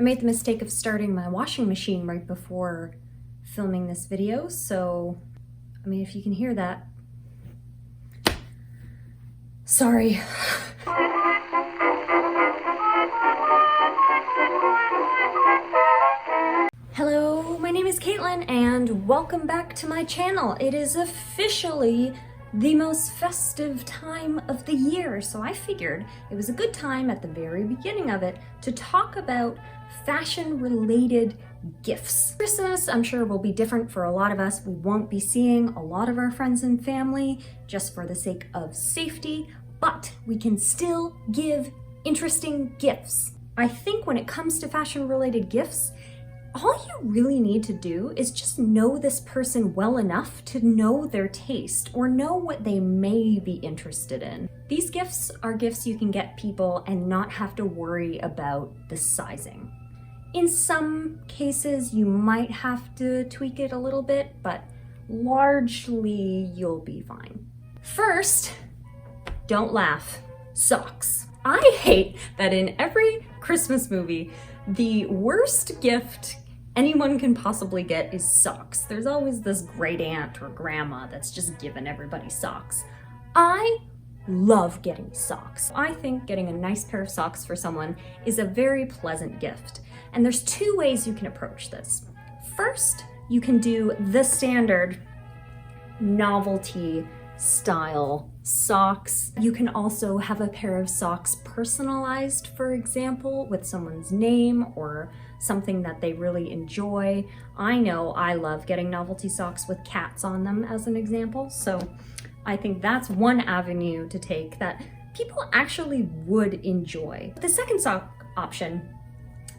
I made the mistake of starting my washing machine right before filming this video, so, I mean, if you can hear that, sorry. Hello, my name is Caitlin and welcome back to my channel. It is officially the most festive time of the year, so I figured it was a good time at the very beginning of it to talk about fashion-related gifts. Christmas, I'm sure, will be different for a lot of us. We won't be seeing a lot of our friends and family just for the sake of safety, but we can still give interesting gifts. I think when it comes to fashion-related gifts, all you really need to do is just know this person well enough to know their taste or know what they may be interested in. These gifts are gifts you can get people and not have to worry about the sizing. In some cases, you might have to tweak it a little bit, but largely you'll be fine. First, don't laugh, socks. I hate that in every Christmas movie, the worst gift anyone can possibly get is socks. There's always this great aunt or grandma that's just giving everybody socks. I love getting socks. I think getting a nice pair of socks for someone is a very pleasant gift. And there's two ways you can approach this. First, you can do the standard novelty style socks. You can also have a pair of socks personalized, for example, with someone's name or something that they really enjoy. I know I love getting novelty socks with cats on them as an example, so I think that's one avenue to take that people actually would enjoy. The second sock option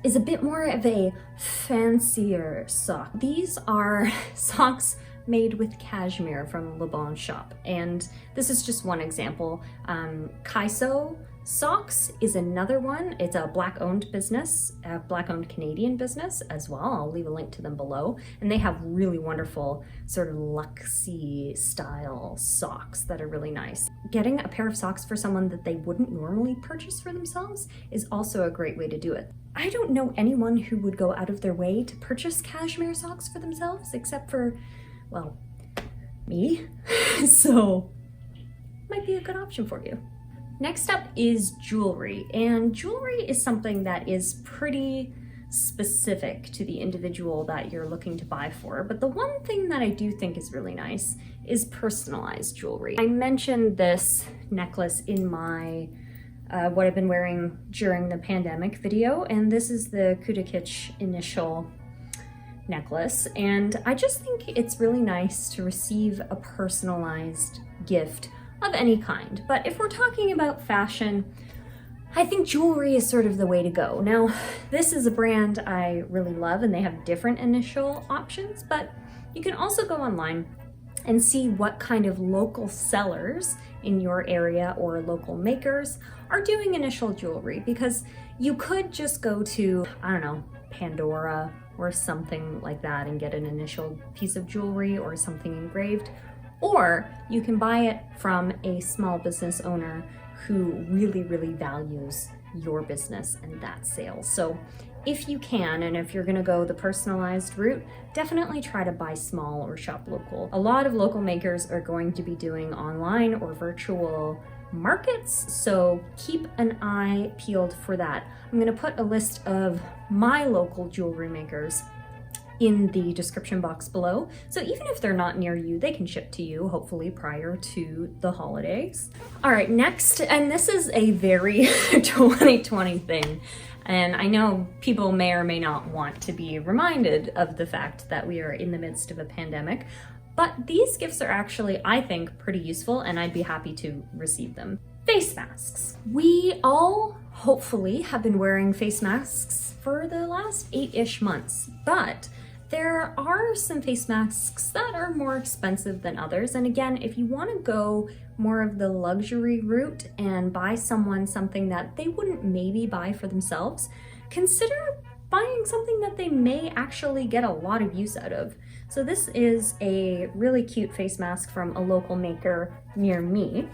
is a bit more of a fancier sock. These are socks made with cashmere from Le Bon Shop, and this is just one example. Kaiso Socks is another one. It's a Black-owned business, a Black-owned Canadian business as well. I'll leave a link to them below, and they have really wonderful sort of luxy style socks that are really nice. Getting a pair of socks for someone that they wouldn't normally purchase for themselves is also a great way to do it. I don't know anyone who would go out of their way to purchase cashmere socks for themselves, except for, well, me. So, might be a good option for you. Next up is jewelry, and jewelry is something that is pretty specific to the individual that you're looking to buy for, but the one thing that I do think is really nice is personalized jewelry. I mentioned this necklace in my what I've been wearing during the pandemic video, and this is the Coutikitsch initial necklace, and I just think it's really nice to receive a personalized gift of any kind. But if we're talking about fashion, I think jewelry is sort of the way to go. Now, this is a brand I really love and they have different initial options, but you can also go online and see what kind of local sellers in your area or local makers are doing initial jewelry, because you could just go to, I don't know, Pandora or something like that and get an initial piece of jewelry or something engraved. Or you can buy it from a small business owner who really, really values your business and that sale. So if you can, and if you're gonna go the personalized route, definitely try to buy small or shop local. A lot of local makers are going to be doing online or virtual markets, so keep an eye peeled for that. I'm gonna put a list of my local jewelry makers in the description box below. So even if they're not near you, they can ship to you, hopefully prior to the holidays. All right, next, and this is a very 2020 thing, and I know people may or may not want to be reminded of the fact that we are in the midst of a pandemic, but these gifts are actually, I think, pretty useful, and I'd be happy to receive them. Face masks. We all, hopefully, have been wearing face masks for the last 8-ish months, but there are some face masks that are more expensive than others. And again, if you want to go more of the luxury route and buy someone something that they wouldn't maybe buy for themselves, consider buying something that they may actually get a lot of use out of. So this is a really cute face mask from a local maker near me.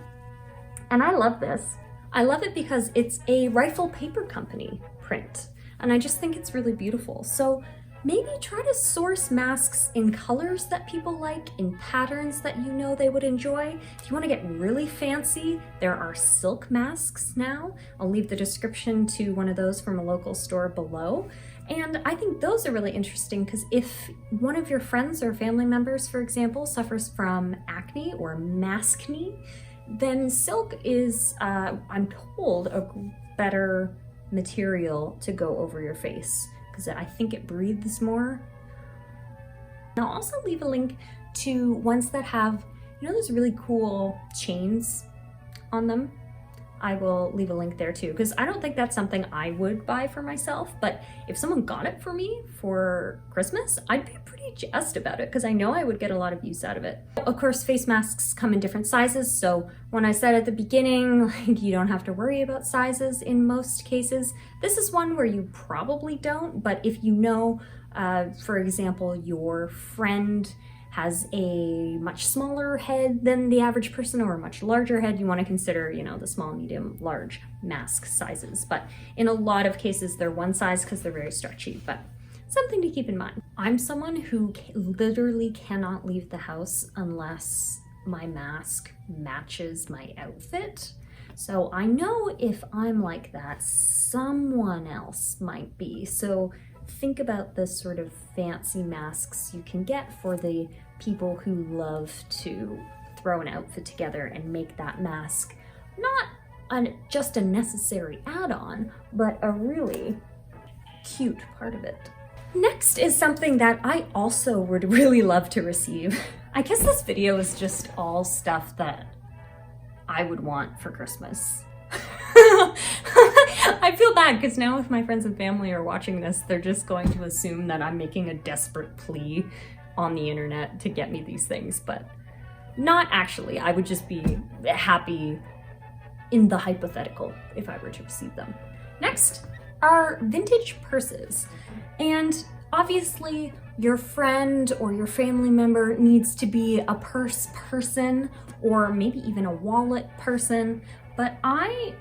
And I love this. I love it because it's a Rifle Paper Company print. and I just think it's really beautiful. So maybe try to source masks in colors that people like, in patterns that you know they would enjoy. If you want to get really fancy, there are silk masks now. I'll leave the description to one of those from a local store below. And I think those are really interesting because if one of your friends or family members, for example, suffers from acne or maskne, then silk is, I'm told, a better material to go over your face because I think it breathes more. And I'll also leave a link to ones that have, you know, those really cool chains on them. I will leave a link there too, because I don't think that's something I would buy for myself, but if someone got it for me for Christmas, I'd be pretty jazzed about it because I know I would get a lot of use out of it. Of course, face masks come in different sizes, so when I said at the beginning, like, you don't have to worry about sizes in most cases, this is one where you probably don't, but if you know, for example, your friend has a much smaller head than the average person or a much larger head, you want to consider, you know, the small, medium, large mask sizes. But in a lot of cases, they're one size because they're very stretchy, but something to keep in mind. I'm someone who literally cannot leave the house unless my mask matches my outfit. So I know if I'm like that, someone else might be. So think about the sort of fancy masks you can get for the people who love to throw an outfit together and make that mask not just a necessary add-on, but a really cute part of it. Next is something that I also would really love to receive. I guess this video is just all stuff that I would want for Christmas. I feel bad because now if my friends and family are watching this, they're just going to assume that I'm making a desperate plea on the internet to get me these things, but not actually. I would just be happy in the hypothetical if I were to receive them. Next are vintage purses. And obviously your friend or your family member needs to be a purse person or maybe even a wallet person, but I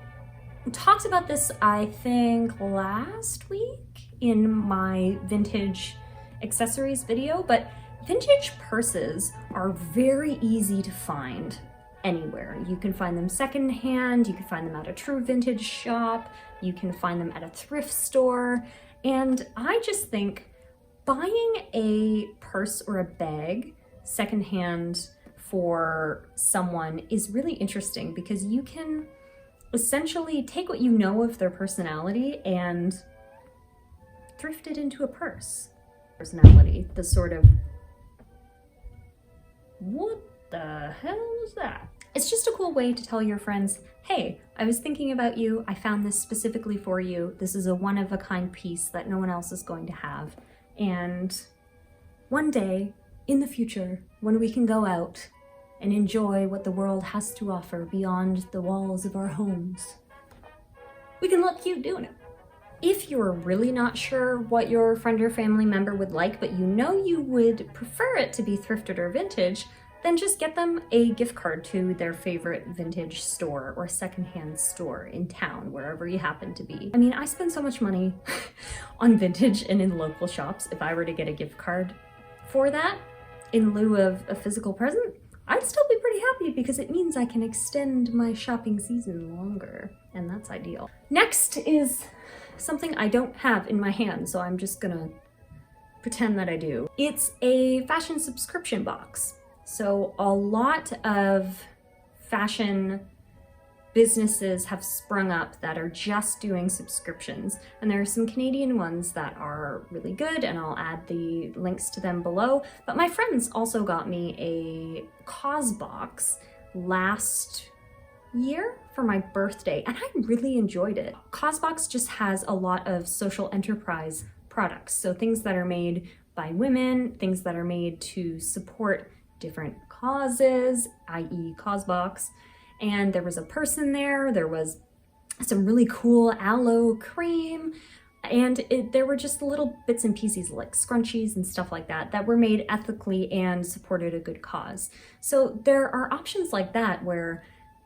talked about this, I think, last week in my vintage accessories video, but vintage purses are very easy to find anywhere. You can find them secondhand, you can find them at a true vintage shop, you can find them at a thrift store, and I just think buying a purse or a bag secondhand for someone is really interesting because you can essentially take what you know of their personality and thrift it into a purse. Personality, the sort of, what the hell is that? It's just a cool way to tell your friends, hey, I was thinking about you, I found this specifically for you, this is a one-of-a-kind piece that no one else is going to have, and one day, in the future, when we can go out and enjoy what the world has to offer beyond the walls of our homes, we can look cute doing it. If you're really not sure what your friend or family member would like, but you know you would prefer it to be thrifted or vintage, then just get them a gift card to their favorite vintage store or secondhand store in town, wherever you happen to be. I mean, I spend so much money on vintage and in local shops. If I were to get a gift card for that in lieu of a physical present, I'd still be pretty happy because it means I can extend my shopping season longer, and that's ideal. Next is something I don't have in my hand, so I'm just gonna pretend that I do. It's a fashion subscription box. So a lot of fashion businesses have sprung up that are just doing subscriptions, and there are some Canadian ones that are really good, and I'll add the links to them below. But my friends also got me a cause box last year for my birthday, and I really enjoyed it. Causebox just has a lot of social enterprise products, so things that are made by women, things that are made to support different causes, i.e. Causebox. And there was a person there, there was some really cool aloe cream, and there were just little bits and pieces like scrunchies and stuff like that that were made ethically and supported a good cause. So there are options like that where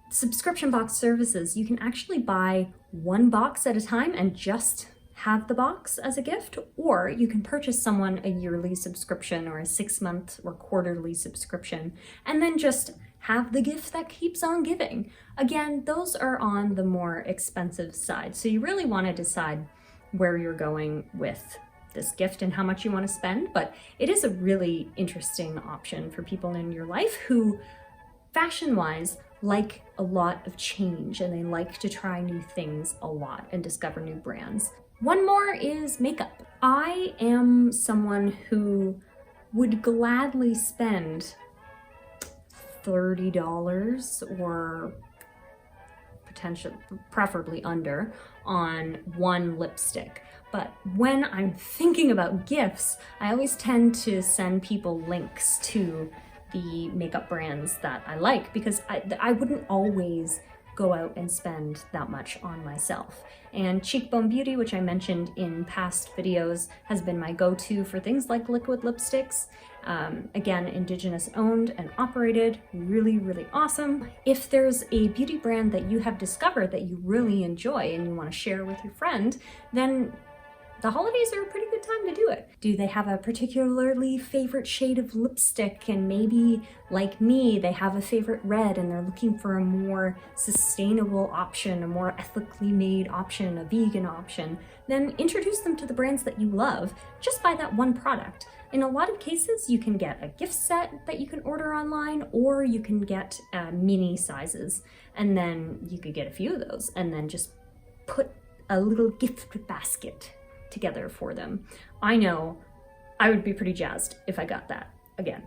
subscription box services, you can actually buy one box at a time and just have the box as a gift, or you can purchase someone a yearly subscription or a 6-month or quarterly subscription, and then just have the gift that keeps on giving. Again, those are on the more expensive side, so you really want to decide where you're going with this gift and how much you want to spend, but it is a really interesting option for people in your life who, fashion-wise, like a lot of change and they like to try new things a lot and discover new brands. One more is makeup. I am someone who would gladly spend $30 or preferably under on one lipstick. But when I'm thinking about gifts, I always tend to send people links to the makeup brands that I like, because I wouldn't always go out and spend that much on myself. And Cheekbone Beauty, which I mentioned in past videos, has been my go-to for things like liquid lipsticks. Again, Indigenous owned and operated, really, really awesome. If there's a beauty brand that you have discovered that you really enjoy and you want to share with your friend, then the holidays are a pretty good time to do it. Do they have a particularly favorite shade of lipstick, and maybe, like me, they have a favorite red and they're looking for a more sustainable option, a more ethically made option, a vegan option? Then introduce them to the brands that you love just by that one product. In a lot of cases, you can get a gift set that you can order online, or you can get mini sizes, and then you could get a few of those and then just put a little gift basket together for them. I know I would be pretty jazzed if I got that. Again,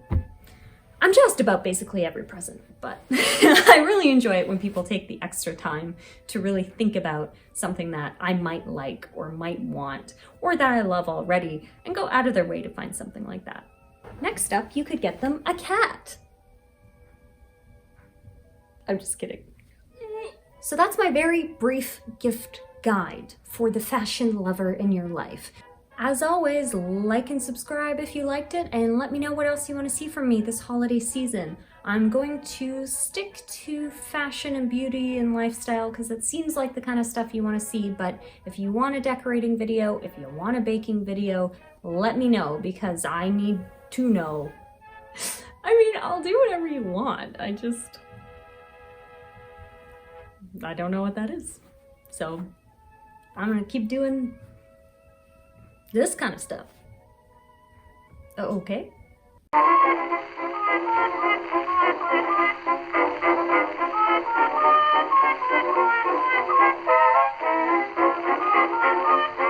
I'm jazzed about basically every present, but I really enjoy it when people take the extra time to really think about something that I might like or might want, or that I love already, and go out of their way to find something like that. Next up, you could get them a cat. I'm just kidding. So that's my very brief gift guide for the fashion lover in your life. As always, like and subscribe if you liked it, and let me know what else you want to see from me this holiday season. I'm going to stick to fashion and beauty and lifestyle because it seems like the kind of stuff you want to see, but if you want a decorating video, if you want a baking video, let me know, because I need to know. I mean, I'll do whatever you want. I don't know what that is. So I'm gonna keep doing this kind of stuff. Okay?